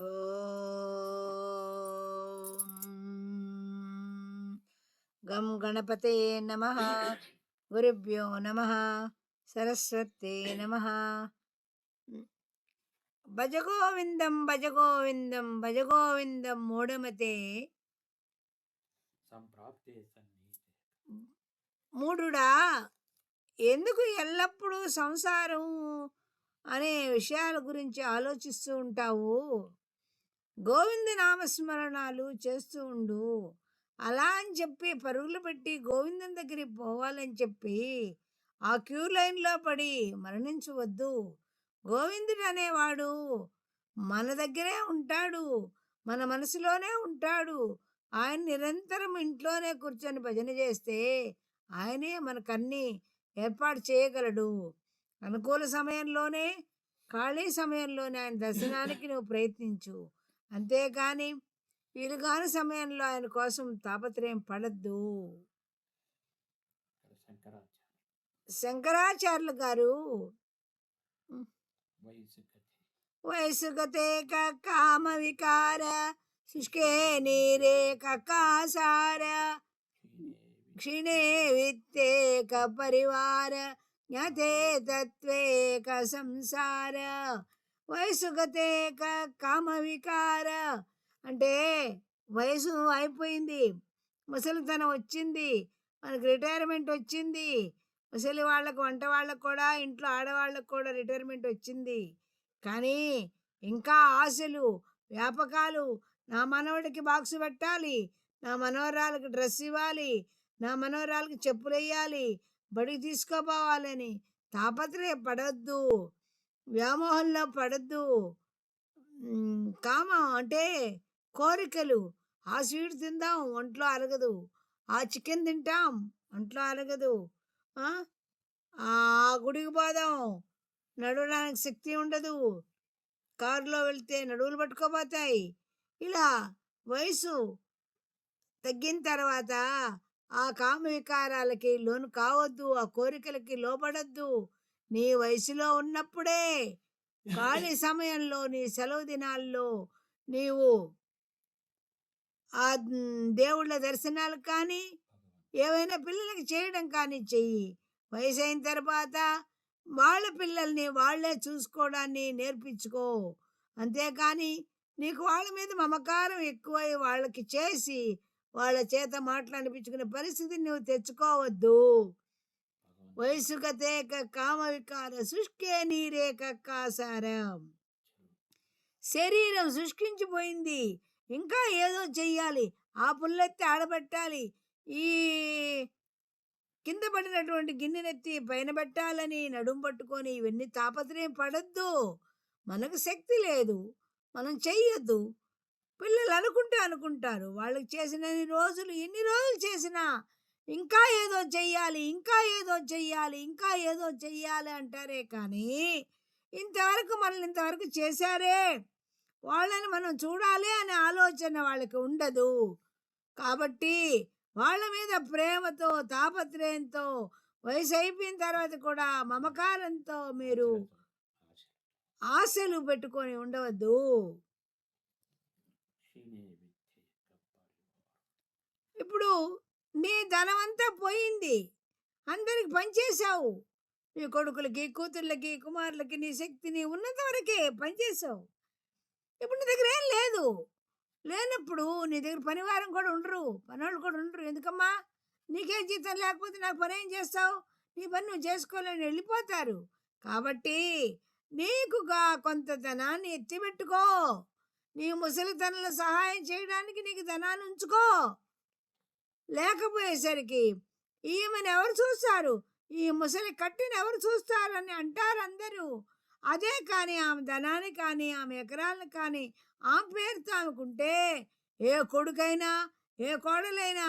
ఓం గం గణపతే నమ గురుభ్యో నమ సరస్వతే నమ భజగోవిందం భజగోవిందం భజగోవిందం మూఢమతే సంప్రాప్తే సన్నిహితే. మూఢుడా ఎందుకు ఎల్లప్పుడూ సంసారం అనే విషయాల గురించి ఆలోచిస్తూ ఉంటావు? గోవింద నామస్మరణాలు చేస్తూ ఉండు. అలా అని చెప్పి పరుగులు పెట్టి గోవిందం దగ్గరికి పోవాలని చెప్పి ఆ క్యూ లైన్లో పడి మరణించవద్దు. గోవిందుడు అనేవాడు మన దగ్గరే ఉంటాడు, మన మనసులోనే ఉంటాడు. ఆయన నిరంతరం ఇంట్లోనే కూర్చొని భజన చేస్తే ఆయనే మనకన్నీ ఏర్పాటు చేయగలడు. అనుకూల సమయంలోనే, ఖాళీ సమయంలోనే ఆయన దర్శనానికి నువ్వు ప్రయత్నించు. అంతేగాని వీలుగాని సమయంలో ఆయన కోసం తాపత్రయం పడద్దు. ఇక్కడ శంకరాచార్యులు గారు వయసుగతి వయసుగతే కామ వికార శుష్కే నీరే కాసార క్షీణే విత్తేక పరివార జ్ఞాతే తత్వేక సంసార. వయసుగతే కామ వికార అంటే వయసు అయిపోయింది, ముసలితనం వచ్చింది, మనకు రిటైర్మెంట్ వచ్చింది. ముసలి వాళ్ళకు, వంట వాళ్ళకు కూడా, ఇంట్లో ఆడవాళ్ళకు కూడా రిటైర్మెంట్ వచ్చింది. కానీ ఇంకా ఆశలు, వ్యాపకాలు. నా మనవడికి బాక్స్ పెట్టాలి, నా మనవరాలకు డ్రెస్ ఇవ్వాలి, నా మనవరాలకి చెప్పులు వేయాలి, బడికి తీసుకోపోవాలని తాపత్రయపడద్దు, వ్యామోహంలో పడద్దు. కామం అంటే కోరికలు. ఆ స్వీట్ తిందాం, ఒంట్లో అరగదు. ఆ చికెన్ తింటాం, ఒంట్లో అరగదు. ఆ గుడికి పోదాం, నడవడానికి శక్తి ఉండదు. కారులో వెళ్తే నడువులు పట్టుకోపోతాయి. ఇలా వయసు తగ్గిన తర్వాత ఆ కామ వికారాలకి లోను కావద్దు, ఆ కోరికలకి లోపడద్దు. నీ వయసులో ఉన్నప్పుడే, ఖాళీ సమయంలో, నీ సెలవు దినాల్లో నీవు ఆ దేవుళ్ళ దర్శనాలు కానీ ఏవైనా పిల్లలకి చేయడం కానీ చెయ్యి. వయసు అయిన తర్వాత వాళ్ళ పిల్లల్ని వాళ్ళే చూసుకోవడాన్ని నేర్పించుకో. అంతేకాని నీకు వాళ్ళ మీద మమకారం ఎక్కువై వాళ్ళకి చేసి వాళ్ళ చేత మాట్లాడిపించుకునే పరిస్థితిని నువ్వు తెచ్చుకోవద్దు. వయసుగతే కామ వికార శుష్కే నీరే కాసారం. శరీరం శుష్కించిపోయింది, ఇంకా ఏదో చెయ్యాలి. ఆ పుల్లెత్తి ఆడబెట్టాలి, ఈ కింద పడినటువంటి గిన్నెనెత్తి పైన పెట్టాలని నడుం పట్టుకొని ఇవన్నీ తాపత్రయం పడద్దు. మనకు శక్తి లేదు, మనం చెయ్యొద్దు. పిల్లలు అనుకుంటారు, వాళ్ళకి చేసిన రోజులు, ఎన్ని రోజులు చేసినా ఇంకా ఏదో చెయ్యాలి, ఇంకా ఏదో చెయ్యాలి, ఇంకా ఏదో చెయ్యాలి అంటారే కానీ మనల్ని ఇంతవరకు చేశారే, వాళ్ళని మనం చూడాలి అనే ఆలోచన వాళ్ళకి ఉండదు. కాబట్టి వాళ్ళ మీద ప్రేమతో, తాపత్రయంతో, వయసు అయిపోయిన తర్వాత కూడా మమకారంతో మీరు ఆశలు పెట్టుకొని ఉండవద్దు. ఇప్పుడు నీ ధనమంతా పోయింది, అందరికి పనిచేసావు. నీ కొడుకులకి, కూతుర్లకి, కుమారులకి నీ శక్తిని ఉన్నంత వరకే పనిచేసావు. ఇప్పుడు నీ దగ్గర ఏం లేదు. లేనప్పుడు నీ దగ్గర పనివారం కూడా ఉండరు, పనివాళ్ళు కూడా ఉండరు. ఎందుకమ్మా? నీకే జీతం లేకపోతే నాకు పని ఏం చేస్తావు? నీ పని నువ్వు చేసుకోలేని వెళ్ళిపోతారు. కాబట్టి నీకుగా కొంత ధనాన్ని ఎత్తిపెట్టుకో. నీ ముసలితనంలో సహాయం చేయడానికి నీకు ధనాన్ని ఉంచుకో. లేకపోయేసరికి ఈమెను ఎవరు చూస్తారు, ఈ ముసలి కట్టిని ఎవరు చూస్తారని అంటారు అందరూ. అదే కానీ ఆమె ధనాన్ని కానీ, ఆమె ఎకరాలను కానీ ఆమె పేరుతో ఆమెకుంటే ఏ కొడుకైనా, ఏ కోడలైనా,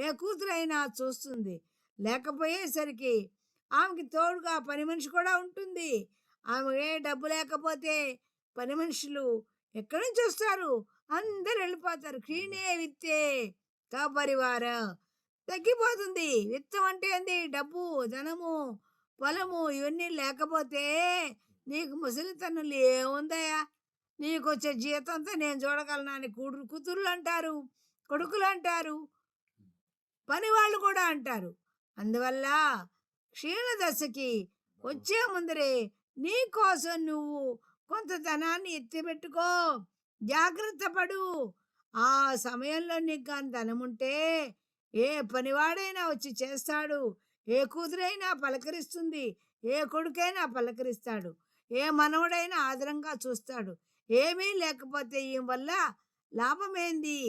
ఏ కూతురైనా చూస్తుంది. లేకపోయేసరికి ఆమెకి తోడుగా పని మనిషి కూడా ఉంటుంది. ఆమె ఏ డబ్బు లేకపోతే పని మనుషులు ఎక్కడి నుంచి వస్తారు? అందరు వెళ్ళిపోతారు. క్షీణే విత్తే పరివార తగ్గిపోతుంది. విత్తం అంటే ఏంది? డబ్బు, ధనము, పొలము ఇవన్నీ లేకపోతే నీకు ముసలితనంలో ఏముందయా? నీకొచ్చే జీతంతో నేను చూడగలను అని కూతుర్లు అంటారు, కొడుకులు అంటారు, పని వాళ్ళు కూడా అంటారు. అందువల్ల క్షీణదశకి వచ్చే ముందరే నీ కోసం నువ్వు కొంత ధనాన్ని ఎత్తిపెట్టుకో, జాగ్రత్త పడు. ఆ సమయంలో నీకు కానీ ధనం ఉంటే ఏ పనివాడైనా వచ్చి చేస్తాడు, ఏ కూతురైనా పలకరిస్తుంది, ఏ కొడుకైనా పలకరిస్తాడు, ఏ మనవడైనా ఆదరంగా చూస్తాడు. ఏమీ లేకపోతే ఈ వల్ల లాభమేంది,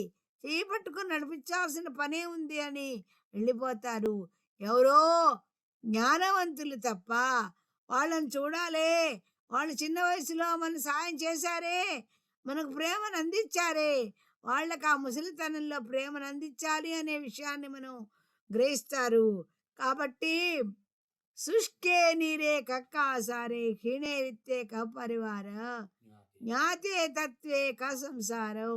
చేయి పట్టుకొని నడిపించాల్సిన పనే ఉంది అని వెళ్ళిపోతారు. ఎవరో జ్ఞానవంతులు తప్ప వాళ్ళని చూడాలే, వాళ్ళు చిన్న వయసులో మన సాయం చేశారే, మనకు ప్రేమను అందించారే, వాళ్ళకి ఆ ముసలితనంలో ప్రేమను అందించాలి అనే విషయాన్ని మనం గ్రహిస్తారు. కాబట్టి శుష్కే నీరే కక్కాసారే క్షీణే విత్తే క పరివార జ్ఞాతే తత్వే క సంసారం.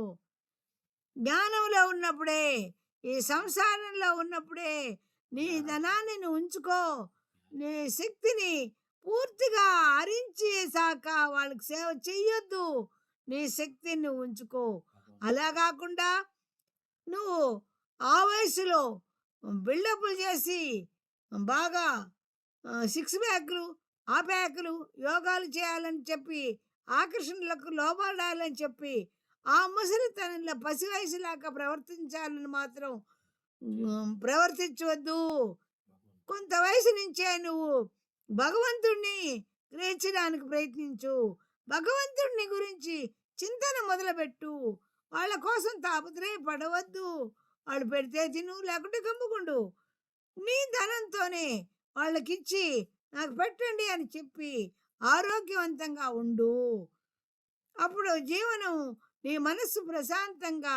జ్ఞానంలో ఉన్నప్పుడే, ఈ సంసారంలో ఉన్నప్పుడే నీ ధనాన్ని నువ్వు ఉంచుకో, నీ శక్తిని పూర్తిగా హరించేసాక వాళ్ళకి సేవ చెయ్యొద్దు, నీ శక్తిని నువ్వు ఉంచుకో. అలా కాకుండా నువ్వు ఆ వయసులో బిల్డప్లు చేసి బాగా సిక్స్ ప్యాక్లు, ఆ ప్యాకులు, యోగాలు చేయాలని చెప్పి ఆకర్షణలకు లోబడాలని చెప్పి ఆ ముసలితనంలో పసి వయసులాగా ప్రవర్తించాలని మాత్రం ప్రవర్తించవద్దు. కొంత వయసు నుంచే నువ్వు భగవంతుణ్ణి గ్రహించడానికి ప్రయత్నించు, భగవంతుడిని గురించి చింతన మొదలుపెట్టు. వాళ్ళ కోసం తాపత్రయపడవద్దు. వాళ్ళు పెడితే తిను, లేకుంటే కమ్ముకుండు. నీ ధనంతోనే వాళ్ళకిచ్చి నాకు పెట్టండి అని చెప్పి ఆరోగ్యవంతంగా ఉండు. అప్పుడు జీవనం, నీ మనస్సు ప్రశాంతంగా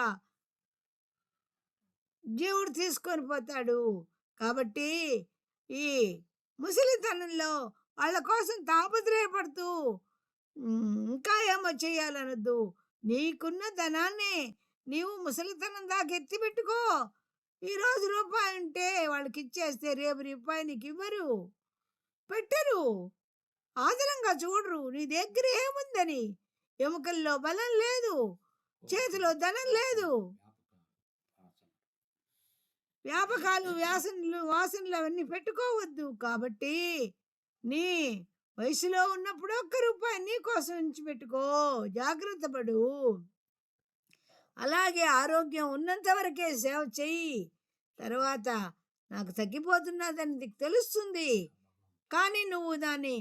దేవుడు తీసుకొని పోతాడు. కాబట్టి ఈ ముసలితనంలో వాళ్ళ కోసం తాపత్రయపడుతూ ఇంకా ఏమో చేయాలనొద్దు. నీకున్న ధనాన్ని నీవు ముసలితనం దాకా ఎత్తిపెట్టుకో. ఈరోజు రూపాయి ఉంటే వాళ్ళకి ఇచ్చేస్తే రేపు రూపాయి నీకు ఇవ్వరు, పెట్టరు, ఆదరంగా చూడరు. నీ దగ్గర ఏముందని, ఎముకల్లో బలం లేదు, చేతిలో ధనం లేదు. వ్యాపకాలు, వాసనలు అవన్నీ పెట్టుకోవద్దు. కాబట్టి నీ వయసులో ఉన్నప్పుడు ఒక్క రూపాయి నీ కోసం ఉంచి పెట్టుకో, జాగ్రత్త పడు. అలాగే ఆరోగ్యం ఉన్నంత వరకే సేవ చెయ్యి. తర్వాత నాకు తగ్గిపోతున్నదని నీకు తెలుస్తుంది, కానీ నువ్వు దాన్ని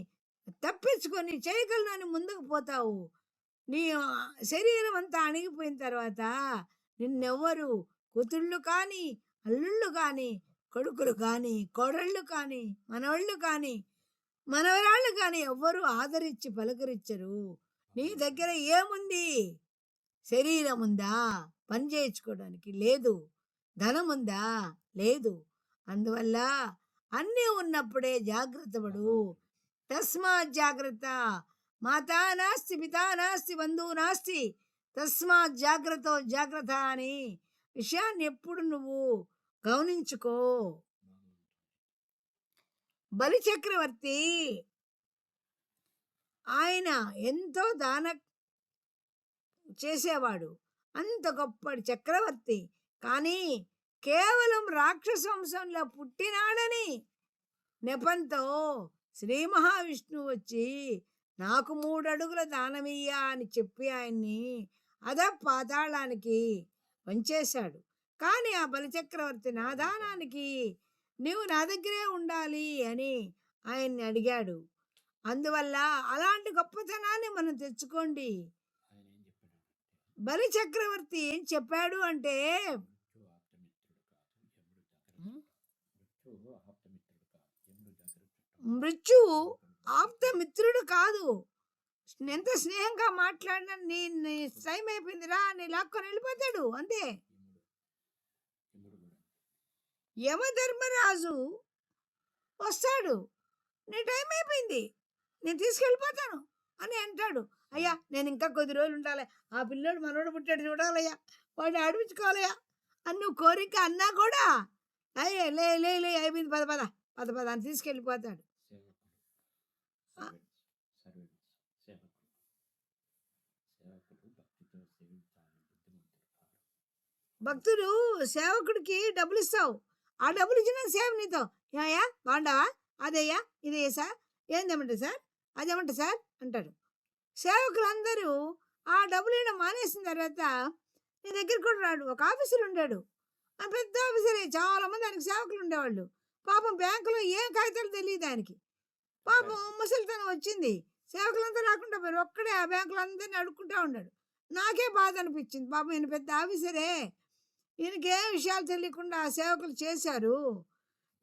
తప్పించుకొని చేయగలనని ముందుకు పోతావు. నీ శరీరం అంతా అణిగిపోయిన తర్వాత నిన్నెవ్వరు కూతుళ్ళు కానీ, అల్లుళ్ళు కానీ, కొడుకులు కానీ, కోడళ్ళు కానీ, మనవాళ్ళు కానీ, మనవరాళ్ళు కానీ ఎవ్వరూ ఆదరించి పలకరించరు. నీ దగ్గర ఏముంది? శరీరం ఉందా? పని చేయించుకోవడానికి లేదు. ధనం ఉందా? లేదు. అందువల్ల అన్నీ ఉన్నప్పుడే జాగ్రత్త పడు. తస్మాత్ జాగ్రత్త. మాతా నాస్తి, పితా నాస్తి, బంధువు నాస్తి, తస్మాత్ జాగ్రత్త అని విషయాన్ని ఎప్పుడు నువ్వు గమనించుకో. బలి చక్రవర్తి ఆయన ఎంతో దాన చేసేవాడు, అంత గొప్ప చక్రవర్తి. కానీ కేవలం రాక్షస వంశంలో పుట్టినాడని నెపంతో శ్రీ మహావిష్ణువు వచ్చి నాకు 3 అడుగుల దానమియ్యా అని చెప్పి ఆయన్ని పాతాళానికి వంచేశాడు. కానీ ఆ బలిచక్రవర్తి నా దానానికి నీవు నా దగ్గరే ఉండాలి అని ఆయన్ని అడిగాడు. అందువల్ల అలాంటి గొప్పతనాన్ని మనం తెచ్చుకోండి. బలి చక్రవర్తి ఏం చెప్పాడు అంటే, మృత్యువు ఆప్తమిత్రుడు కాదు. ఎంత స్నేహంగా మాట్లాడినా నీ టైం అయిపోయిందిరా అని లాక్కొని వెళ్ళిపోతాడు అంతే. యమధర్మరాజు వస్తాడు, నీ టైం అయిపోయింది, నేను తీసుకెళ్ళిపోతాను అని అంటాడు. అయ్యా నేను ఇంకా కొద్ది రోజులు ఉండాలి, ఆ పిల్లోడు మనోడు పుట్టాడు చూడాలయ్యా, వాడిని ఆడిపించుకోవాలయ్యా అని నువ్వు కోరిక అన్నా కూడా అయ్యే లే లే లే అయిపోయింది, పద అని తీసుకెళ్ళిపోతాడు. భక్తుడు సేవకుడికి డబ్బులు ఇస్తావు, ఆ డబ్బులు ఇచ్చిన సేవ నీతో. ఏమయ్యా బాగుండావా, అదయ్యా ఇదయ్యా సార్, ఏందేమంటారు సార్, అదేమంటారు సార్ అంటారు. సేవకులందరూ ఆ డబ్బులు ఇవ్వడం మానేసిన తర్వాత నీ దగ్గరికి కూడా రాడు. ఒక ఆఫీసర్ ఉండాడు, ఆ పెద్ద ఆఫీసరే, చాలామంది ఆయనకి సేవకులు ఉండేవాళ్ళు. పాపం బ్యాంకులో ఏం కాగితాలు తెలియదు ఆయనకి. పాపం ముసలితనం వచ్చింది, సేవకులంతా రాకుండా పోయారు, ఒక్కడే ఆ బ్యాంకులో అందరినీ అడుక్కుంటా ఉన్నాడు. నాకే బాధ అనిపించింది, పాపం ఈయన పెద్ద ఆఫీసరే, ఈయనకి ఏ విషయాలు తెలియకుండా ఆ సేవకులు చేశారు.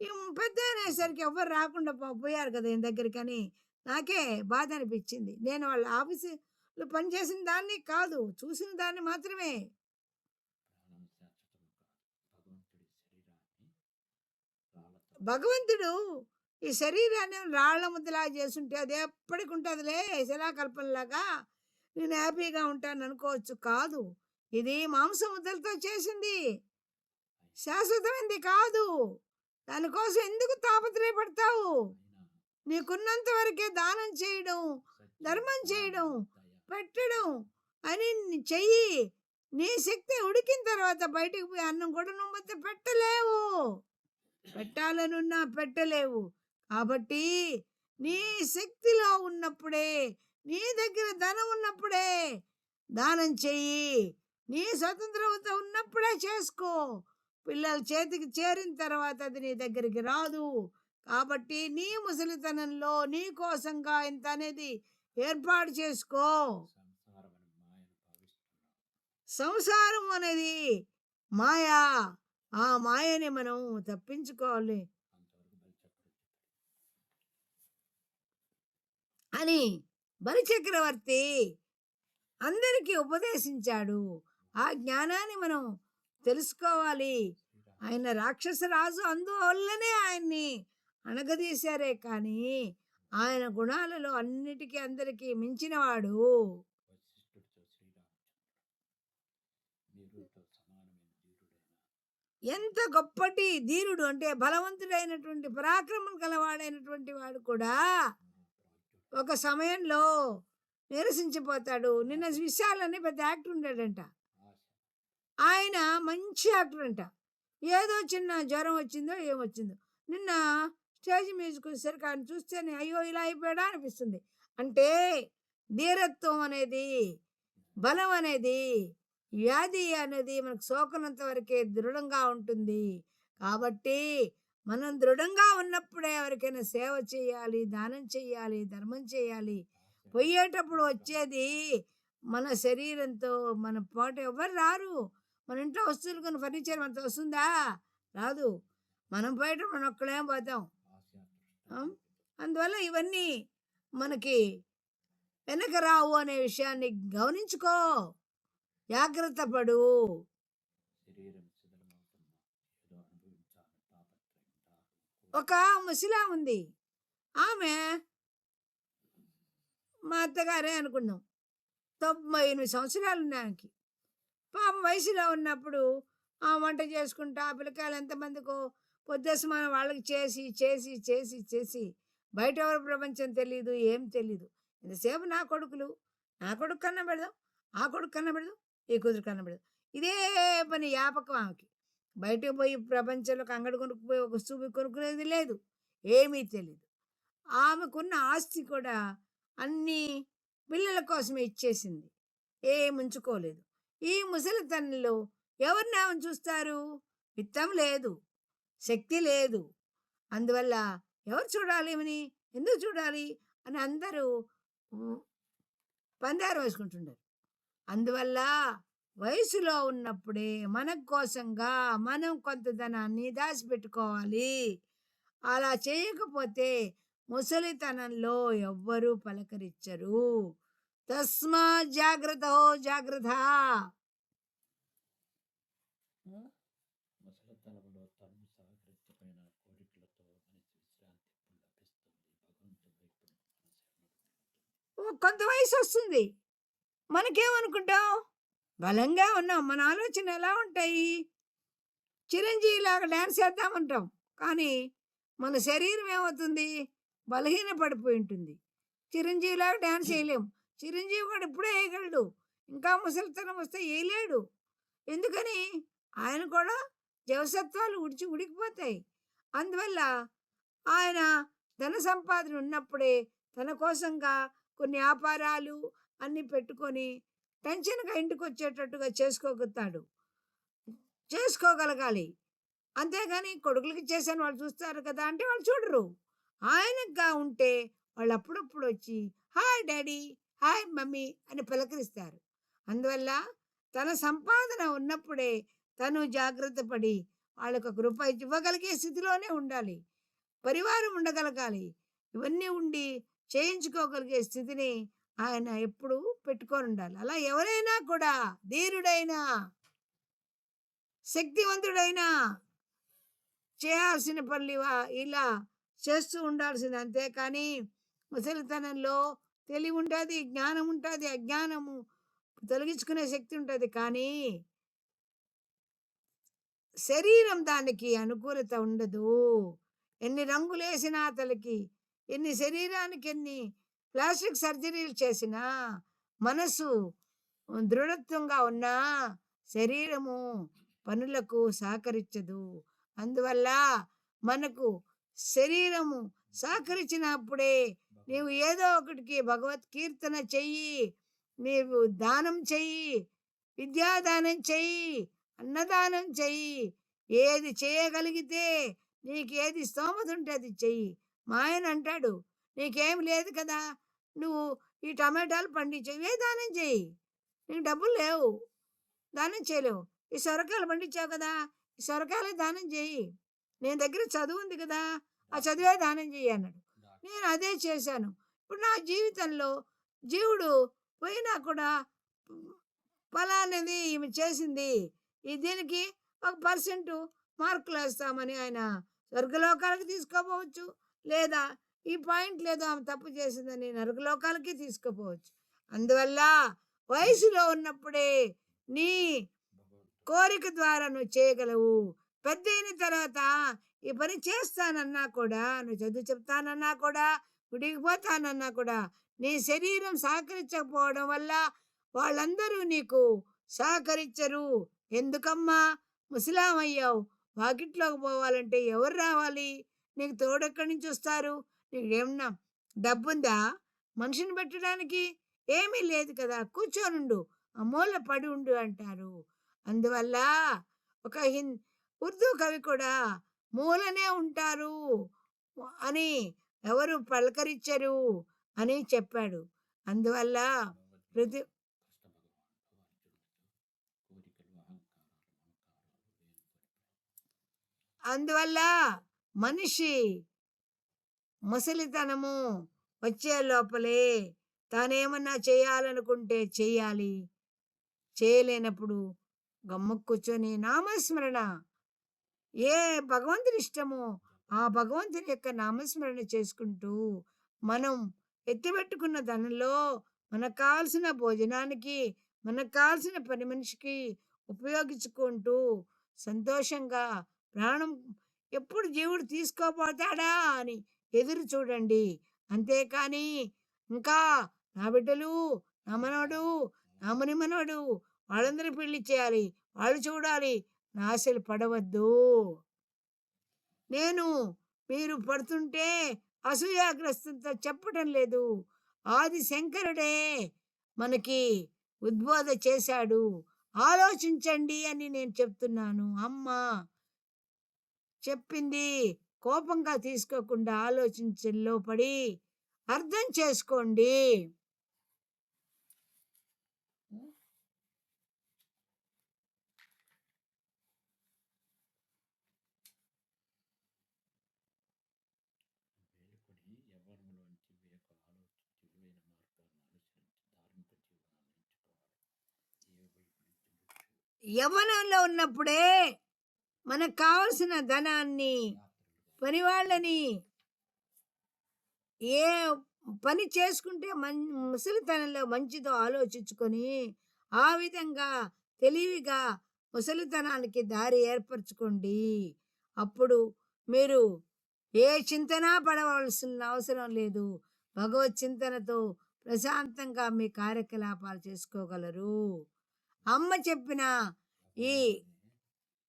ఈ పెద్ద అనేసరికి ఎవ్వరు రాకుండా పోయారు కదా ఈయన దగ్గరికి అని నాకే బాధ అనిపించింది. నేను వాళ్ళ ఆఫీసులో పనిచేసిన దాన్ని కాదు, చూసిన దాన్ని మాత్రమే. భగవంతుడు ఈ శరీరాన్ని రాళ్ల ముద్దలా చేసుంటే అది ఎప్పటికి ఉంటుందిలే, శిలాకల్పనలాగా నేను హ్యాపీగా ఉంటాను అనుకోవచ్చు. కాదు, ఇది మాంసం ముద్దలతో చేసింది, శాశ్వతమైంది కాదు. దానికోసం ఎందుకు తాపత్రయపడతావు? నీకున్నంత వరకే దానం చేయడం, ధర్మం చేయడం, పెట్టడం అని చెయ్యి. నీ శక్తి ఉడికిన తర్వాత బయటకు పోయి అన్నం కూడా నువ్వు మధ్య పెట్టలేవు, పెట్టాలనున్నా పెట్టలేవు. కాబట్టి నీ శక్తిలో ఉన్నప్పుడే, నీ దగ్గర ధనం ఉన్నప్పుడే దానం చెయ్యి. నీ స్వతంత్రంతో ఉన్నప్పుడే చేసుకో. పిల్లల చేతికి చేరిన తర్వాత అది నీ దగ్గరికి రాదు. కాబట్టి నీ ముసలితనంలో నీ కోసంగా ఇంత అనేది ఏర్పాటు చేసుకో. సంసారం అనేది మాయా, ఆ మాయని మనం తప్పించుకోవాలి అని బలిచక్రవర్తి అందరికీ ఉపదేశించాడు. ఆ జ్ఞానాన్ని మనం తెలుసుకోవాలి. ఆయన రాక్షస రాజు, అందువల్లనే ఆయన్ని అణగదీశారే కానీ ఆయన గుణాలలో అన్నిటికీ అందరికీ మించినవాడు. ఎంత గొప్పటి ధీరుడు అంటే బలవంతుడైనటువంటి పరాక్రమం గలవాడైనటువంటి వాడు కూడా ఒక సమయంలో నిరసించిపోతాడు. నిన్న విశాల్ అని పెద్ద యాక్టర్ ఉండాడంట, ఆయన మంచి యాక్టర్ అంట. ఏదో చిన్న జ్వరం వచ్చిందో ఏమొచ్చిందో, నిన్న స్టేజ్ మ్యూజిక్ వచ్చేసరికి ఆయన చూస్తేనే అయ్యో ఇలా అయిపోయాడా అనిపిస్తుంది. అంటే ధీరత్వం అనేది, బలం అనేది, వ్యాధి అనేది మనకు సోకనంత వరకే దృఢంగా ఉంటుంది. కాబట్టి మనం దృఢంగా ఉన్నప్పుడే ఎవరికైనా సేవ చేయాలి, దానం చేయాలి, ధర్మం చేయాలి. పోయేటప్పుడు వచ్చేది మన శరీరంతో, మన పాటు ఎవరు రారు. మన ఇంట్లో వస్తువులు కొన్ని ఫర్నిచర్ మనతో వస్తుందా? రాదు. మనం పోయేటప్పుడు మనం ఒక్కలేం పోతాం. అందువల్ల ఇవన్నీ మనకి వెనక రావు అనే విషయాన్ని గమనించుకో, జాగ్రత్త పడు. ఒక ముసలా ఉంది, ఆమె మా అత్తగారే అనుకున్నాం, 98 సంవత్సరాలు ఉన్నాయి ఆమెకి. పాపం వయసులో ఉన్నప్పుడు ఆ వంట చేసుకుంటా ఆ పిల్లకాయలు ఎంతమందికో పొద్దుస్మానం వాళ్ళకి చేసి చేసి చేసి చేసి బయట ఎవరి ప్రపంచం తెలీదు, ఏం తెలీదు. ఎంతసేపు నా కొడుకులు, నా కొడుకు కన్నా పెడదాం, ఆ కొడుకు కన్నా పెడదాం, ఈ కూతురు కన్నా పెడదాం, ఇదే పని వ్యాపకం ఆమెకి. బయటకు పోయి ప్రపంచంలోకి అంగడి కొనుక్కుపోయి ఒక వస్తువు కొనుక్కునేది లేదు, ఏమీ తెలీదు. ఆమెకున్న ఆస్తి కూడా అన్నీ పిల్లల కోసమే ఇచ్చేసింది, ఏముంచుకోలేదు. ఈ ముసలితనంలో ఎవరిని ఆమెను చూస్తారు? విత్తం లేదు, శక్తి లేదు. అందువల్ల ఎవరు చూడాలి ఏమని, ఎందుకు చూడాలి అని అందరూ పందారు వేసుకుంటున్నారు. అందువల్ల వయసులో ఉన్నప్పుడే మన కోసంగా మనం కొంత ధనాన్ని దాచిపెట్టుకోవాలి. అలా చేయకపోతే ముసలితనంలో ఎవ్వరూ పలకరించరు. తస్మా జాగ్రత్త, జాగ్రత్త. కొంత వయసు వస్తుంది, మనకేమనుకుంటాం, బలంగా ఉన్నాం, మన ఆలోచన ఎలా ఉంటాయి, చిరంజీవిలాగా డ్యాన్స్ చేద్దామంటాం. కానీ మన శరీరం ఏమవుతుంది, బలహీన పడిపోయి ఉంటుంది. చిరంజీవిలాగా డ్యాన్స్ చేయలేం. చిరంజీవి కూడా ఇప్పుడే వేయగలడు, ఇంకా ముసలితనం వస్తే వేయలేడు. ఎందుకని? ఆయన కూడా జవసత్వాలు ఉడికిపోతాయి. అందువల్ల ఆయన ధన సంపాదన ఉన్నప్పుడే తన కోసంగా కొన్ని వ్యాపారాలు అన్నీ పెట్టుకొని టెన్షన్‌గా ఇంటికొచ్చేటట్టుగా చేసుకోగలగాలి. అంతేగాని కొడుకులకి చేశాను వాళ్ళు చూస్తారు కదా అంటే వాళ్ళు చూడరు. ఆయనకుగా ఉంటే వాళ్ళు అప్పుడప్పుడు వచ్చి హాయ్ డాడీ, హాయ్ మమ్మీ అని పలకరిస్తారు. అందువల్ల తన సంపాదన ఉన్నప్పుడే తను జాగ్రత్త పడి వాళ్ళకి ఒక రూపాయి ఇవ్వగలిగే స్థితిలోనే ఉండాలి. పరివారం ఉండగలగాలి. ఇవన్నీ ఉండి చేయించుకోగలిగే స్థితిని ఆయన ఎప్పుడూ పెట్టుకొని ఉండాలి. అలా ఎవరైనా కూడా ధీరుడైనా శక్తివంతుడైనా చేయాల్సిన పనులు ఇలా చేస్తూ ఉండాల్సింది. అంతేకాని ముసలితనంలో తెలివి ఉంటుంది, జ్ఞానం ఉంటుంది, అజ్ఞానము తొలగించుకునే శక్తి ఉంటుంది. కానీ శరీరం దానికి అనుకూలత ఉండదు. ఎన్ని రంగులేసినా తలకి, ఎన్ని శరీరానికి ఎన్ని ప్లాస్టిక్ సర్జరీలు చేసినా, మనసు దృఢత్వంగా ఉన్నా శరీరము పనులకు సహకరించదు. అందువల్ల మనకు శరీరము సహకరించినప్పుడే నీవు ఏదో ఒకటికి భగవత్ కీర్తన చెయ్యి, నీవు దానం చెయ్యి, విద్యాదానం చెయ్యి, అన్నదానం చెయ్యి. ఏది చేయగలిగితే నీకు ఏది స్తోమత ఉంటే అది చెయ్యి. మా ఆయన అంటాడు, నీకేం లేదు కదా, నువ్వు ఈ టమాటాలు పండించవు, ఏ దానం చెయ్యి. నీకు డబ్బులు లేవు, దానం చేయలేవు. ఈ సొరకాయలు పండించావు కదా, ఈ సొరకాయలే దానం చెయ్యి. నేను దగ్గర చదువు ఉంది కదా, ఆ చదివే దానం చెయ్యి అన్నాడు. నేను అదే చేశాను. ఇప్పుడు నా జీవితంలో జీవుడు పోయినా కూడా ఫలానది ఈమె చేసింది, దీనికి 1% మార్కులు వేస్తామని ఆయన స్వర్గలోకాలకి తీసుకోపోవచ్చు, లేదా ఈ పాయింట్ లేదో ఆమె తప్పు చేసిందని నరకలోకాలకి తీసుకుపోవచ్చు. అందువల్ల వయసులో ఉన్నప్పుడే నీ కోరిక ద్వారా నువ్వు చేయగలవు. పెద్ద అయిన తర్వాత ఈ పని చేస్తానన్నా కూడా, నువ్వు చదువు చెప్తానన్నా కూడా, గుడికి పోతానన్నా కూడా నీ శరీరం సహకరించకపోవడం వల్ల వాళ్ళందరూ నీకు సహకరించరు. ఎందుకమ్మా ముసలామయ్యావు, వాకిట్లోకి పోవాలంటే ఎవరు రావాలి, నీకు తోడెక్కడి నుంచి వస్తారు, నీకు ఏమన్నా డబ్బుందా మనిషిని పెట్టడానికి? ఏమీ లేదు కదా, కూర్చోనుండు, ఆ మూల పడి ఉండు అంటారు. అందువల్ల ఒక ఉర్దూ కవి కూడా మూలనే ఉంటారు అని ఎవరు పలకరించరు అని చెప్పాడు. అందువల్ల ప్రతి అందువల్ల మనిషి ముసలితనము వచ్చే లోపలే తానేమన్నా చేయాలనుకుంటే చెయ్యాలి. చేయలేనప్పుడు గమ్ము కూర్చొని నామస్మరణ, ఏ భగవంతుని ఇష్టమో ఆ భగవంతుని యొక్క నామస్మరణ చేసుకుంటూ మనం ఎత్తిపెట్టుకున్న ధనంలో మనకు కావాల్సిన భోజనానికి, మనకు కావాల్సిన పని మనిషికి ఉపయోగించుకుంటూ సంతోషంగా ప్రాణం ఎప్పుడు జీవుడు తీసుకోపోతాడా అని ఎదురు చూడండి. అంతేకాని ఇంకా నా బిడ్డలు, నా మనవడు, నా ముని మనవడు, వాళ్ళందరూ పెళ్లి చేయాలి, వాళ్ళు చూడాలి, నా ఆశలు పడవద్దు. నేను మీరు పడుతుంటే అసూయాగ్రస్తంతో చెప్పటం లేదు. ఆది శంకరుడే మనకి ఉద్బోధ చేశాడు. ఆలోచించండి అని నేను చెప్తున్నాను. అమ్మ చెప్పింది కోపంగా తీసుకోకుండా ఆలోచించలో పడి అర్థం చేసుకోండి. యవ్వనంలో ఉన్నప్పుడే మనకు కావలసిన ధనాన్ని, పనివాళ్ళని, ఏ పని చేసుకుంటే ముసలితనంలో మంచిదో ఆలోచించుకొని ఆ విధంగా తెలివిగా ముసలితనానికి దారి ఏర్పరచుకోండి. అప్పుడు మీరు ఏ చింతన పడవలసిన అవసరం లేదు. భగవత్ చింతనతో ప్రశాంతంగా మీ కార్యకలాపాలు చేసుకోగలరు. అమ్మ చెప్పిన ఈ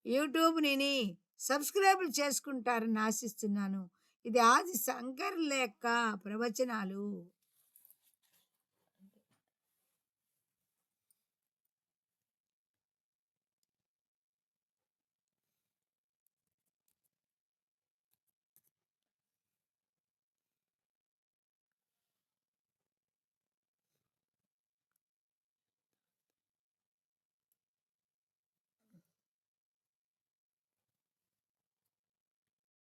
యూట్యూబ్‌ని సబ్స్క్రైబ్ చేసుకుంటారని ఆశిస్తున్నాను. ఇది ఆది శంకరుల యొక్క ప్రవచనాలు.